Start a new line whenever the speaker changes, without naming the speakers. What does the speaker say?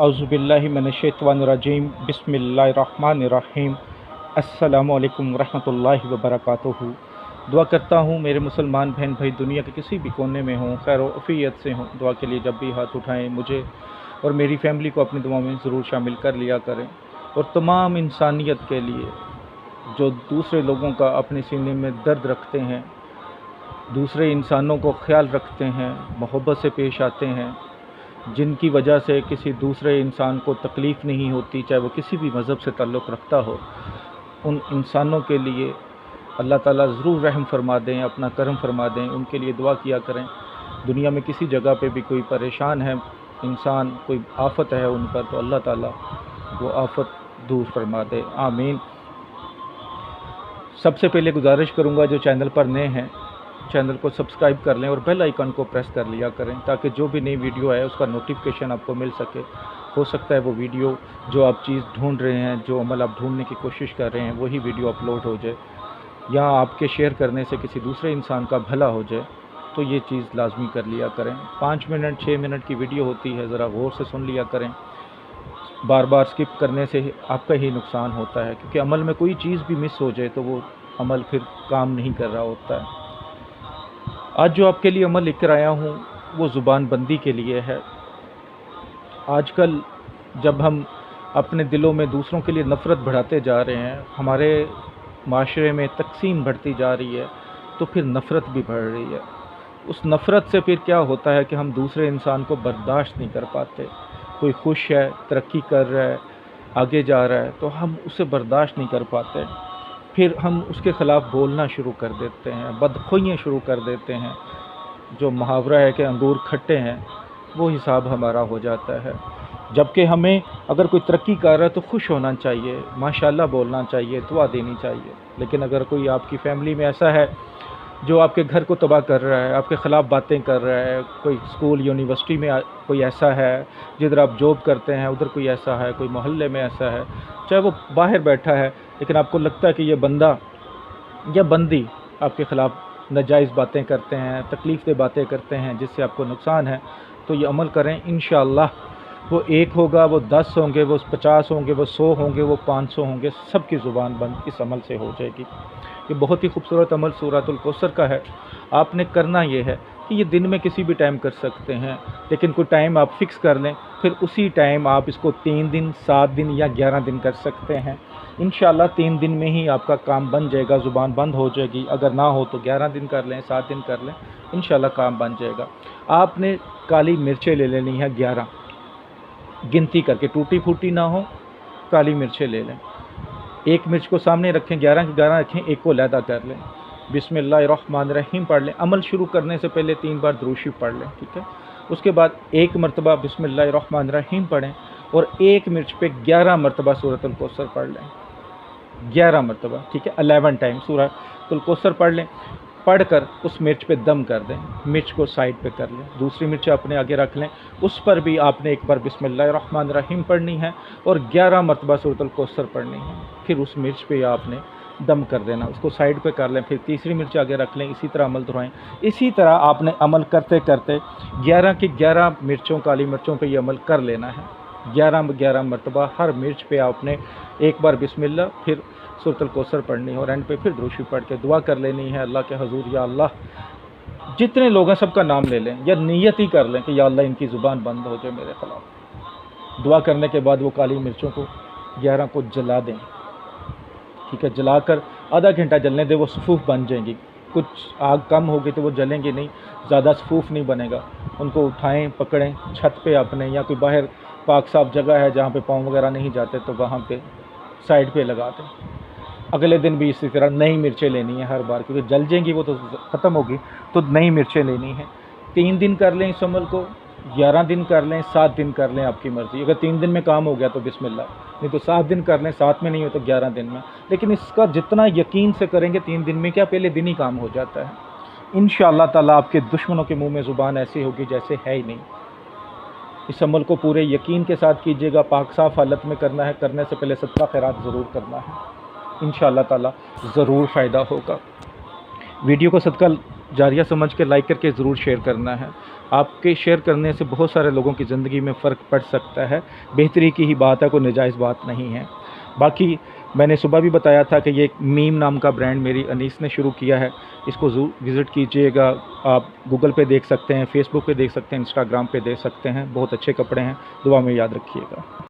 औज़ुबिल्लाहि मिनश्शैतानिर्रजीम बिस्मिल्लाहिर्रहमानिर्रहीम। अस्सलामु अलैकुम रहमतुल्लाहि व बरकातुहू। दुआ करता हूँ मेरे मुसलमान बहन भाई दुनिया के किसी भी कोने में हों, खैर अफ़ियत से हों। दुआ के लिए जब भी हाथ उठाएं मुझे और मेरी फ़ैमिली को अपनी दुआ में ज़रूर शामिल कर लिया करें। और तमाम इंसानियत के लिए जो दूसरे लोगों का अपने सीने में दर्द रखते हैं, दूसरे इंसानों को ख्याल रखते हैं, मोहब्बत से पेश आते हैं, जिनकी वजह से किसी दूसरे इंसान को तकलीफ़ नहीं होती, चाहे वो किसी भी मज़हब से ताल्लुक़ रखता हो, उन इंसानों के लिए अल्लाह ताला ज़रूर रहम फरमा दें, अपना करम फरमा दें। उनके लिए दुआ किया करें। दुनिया में किसी जगह पे भी कोई परेशान है इंसान, कोई आफ़त है उन पर, तो अल्लाह ताला वो आफ़त दूर फरमा दे, आमीन। सबसे पहले गुजारिश करूँगा जो चैनल पर नए हैं, चैनल को सब्सक्राइब कर लें और बेल आइकन को प्रेस कर लिया करें, ताकि जो भी नई वीडियो है उसका नोटिफिकेशन आपको मिल सके। हो सकता है वो वीडियो जो आप चीज़ ढूंढ रहे हैं, जो अमल आप ढूंढने की कोशिश कर रहे हैं, वही वीडियो अपलोड हो जाए, या आपके शेयर करने से किसी दूसरे इंसान का भला हो जाए, तो ये चीज़ लाजमी कर लिया करें। 5 मिनट 6 मिनट की वीडियो होती है, ज़रा गौर से सुन लिया करें। बार बार स्किप करने से आपका ही नुकसान होता है, क्योंकि अमल में कोई चीज़ भी मिस हो जाए तो वो अमल फिर काम नहीं कर रहा होता है। आज जो आपके लिए अमल लेकर आया हूँ वो ज़ुबान बंदी के लिए है। आजकल जब हम अपने दिलों में दूसरों के लिए नफ़रत बढ़ाते जा रहे हैं, हमारे माशरे में तकसीम बढ़ती जा रही है, तो फिर नफ़रत भी बढ़ रही है। उस नफ़रत से फिर क्या होता है कि हम दूसरे इंसान को बर्दाश्त नहीं कर पाते। कोई खुश है, तरक्की कर रहा है, आगे जा रहा है, तो हम उसे बर्दाश्त नहीं कर पाते। फिर हम उसके ख़िलाफ़ बोलना शुरू कर देते हैं, बदख़ुइयाँ शुरू कर देते हैं। जो मुहावरा है कि अंगूर खट्टे हैं, वो हिसाब हमारा हो जाता है। जबकि हमें अगर कोई तरक्की कर रहा है तो खुश होना चाहिए, माशाअल्लाह बोलना चाहिए, दुआ देनी चाहिए। लेकिन अगर कोई आपकी फ़ैमिली में ऐसा है जो आपके घर को तबाह कर रहा है, आपके ख़िलाफ़ बातें कर रहा है, कोई स्कूल यूनिवर्सिटी में कोई ऐसा है, जिधर आप जॉब करते हैं उधर कोई ऐसा है, कोई मोहल्ले में ऐसा है, चाहे वो बाहर बैठा है, लेकिन आपको लगता है कि ये बंदा या बंदी आपके ख़िलाफ़ नाजायज़ बातें करते हैं, तकलीफ़ दे बातें करते हैं, जिससे आपको नुकसान है, तो ये अमल करें। इंशाअल्लाह वो 1 होगा, वो 10 होंगे, वो 50 होंगे, वो 100 होंगे, वो 500 होंगे, सबकी ज़ुबान बंद इस अमल से हो जाएगी। ये बहुत ही खूबसूरत अमल सूरतुल कौसर का है। आपने करना ये है कि ये दिन में किसी भी टाइम कर सकते हैं, लेकिन कोई टाइम आप फ़िक्स कर लें, फिर उसी टाइम आप इसको 3 दिन, 7 दिन या 11 दिन कर सकते हैं। इंशाअल्लाह 3 दिन में ही आपका काम बन जाएगा, ज़ुबान बंद हो जाएगी। अगर ना हो तो 11 दिन कर लें, 7 दिन कर लें, इंशाअल्लाह काम बन जाएगा। आपने काली मिर्चें ले लेनी है 11, गिनती करके, टूटी फूटी ना हो, काली मिर्चें ले लें। एक मिर्च को सामने रखें, 11 की 11 रखें, एक को अलहदा कर लें। बिस्मिल्लाहिर्रहमानिर्रहीम पढ़ लें। अमल शुरू करने से पहले 3 बार दुरूद शरीफ पढ़ लें, ठीक है। उसके बाद 1 मरतबा बिस्मिल्लाहिर्रहमानिर्रहीम पढ़ें और 1 मिर्च पे 11 मरतबा सूरतुल कौसर पढ़ लें, 11 मरतबा, ठीक है। 11 टाइम सूरतुल कौसर पढ़ लें। पढ़ कर उस मिर्च पे दम कर दें, मिर्च को साइड पे कर लें, दूसरी मिर्च अपने आगे रख लें, उस पर भी आपने एक बार बिस्मिल्लाहिर्रहमानिर्रहीम पढ़नी है और 11 मरतबा सूरतुल कौसर पढ़नी है। फिर उस मिर्च पे आपने दम कर देना, उसको साइड पे कर लें, फिर तीसरी मिर्च आगे रख लें, इसी तरह अमल दोहराएं। इसी तरह आपने अमल करते करते 11 की 11 मिर्चों, काली मिर्चों पे ये अमल कर लेना है। 11 मरतबा हर मिर्च पे आपने एक बार बिस्मिल्लाह, फिर सूरतुल कौसर पढ़नी है और एंड पे फिर दुरूद शरीफ पढ़ के दुआ कर लेनी है अल्लाह के हजूर, या अल्लाह जितने लोग हैं सबका नाम ले लें, या नियत ही कर लें कि या अल्लाह इनकी ज़ुबान बंद हो जाए मेरे ख़िलाफ़। दुआ करने के बाद वो काली मिर्चों को 11 को जला दें, ठीक है। जलाकर आधा घंटा जलने दें, वो सफ़ूफ़ बन जाएंगी। कुछ आग कम होगी तो वो जलेंगी नहीं, ज़्यादा सफ़ूफ़ नहीं बनेगा। उनको उठाएं, पकड़ें, छत पे अपने, या कोई बाहर पाक साफ जगह है जहाँ पे पाँव वगैरह नहीं जाते, तो वहाँ पे साइड पे लगा दें। अगले दिन भी इसी तरह नई मिर्चें लेनी है हर बार, क्योंकि जल जाएंगी वो तो ख़त्म होगी, तो नई मिर्चें लेनी है। 3 दिन कर लें इस अमल को, 11 दिन कर लें, 7 दिन कर लें, आपकी मर्ज़ी। अगर 3 दिन में काम हो गया तो बिस्मिल्लाह, नहीं तो 7 दिन कर लें, 7 में नहीं हो तो 11 दिन में। लेकिन इसका जितना यकीन से करेंगे 3 दिन में क्या, पहले दिन ही काम हो जाता है। इंशाअल्लाह ताला आपके दुश्मनों के मुँह में ज़ुबान ऐसी होगी जैसे है ही नहीं। इस अमल को पूरे यकीन के साथ कीजिएगा, पाक साफ़ हालत में करना है, करने से पहले सदका खैरात ज़रूर करना है, इंशाअल्लाह ताला ज़रूर फ़ायदा होगा। वीडियो को सदका जारिया समझ के लाइक करके ज़रूर शेयर करना है। आपके शेयर करने से बहुत सारे लोगों की ज़िंदगी में फ़र्क पड़ सकता है, बेहतरी की ही बात है, कोई नाजायज़ बात नहीं है। बाकी मैंने सुबह भी बताया था कि ये एक मीम नाम का ब्रांड मेरी अनीस ने शुरू किया है, इसको ज़रूर विज़िट कीजिएगा। आप गूगल पे देख सकते हैं, फेसबुक पे देख सकते हैं, इंस्टाग्राम पे देख सकते हैं, बहुत अच्छे कपड़े हैं। दुआ में याद रखिएगा।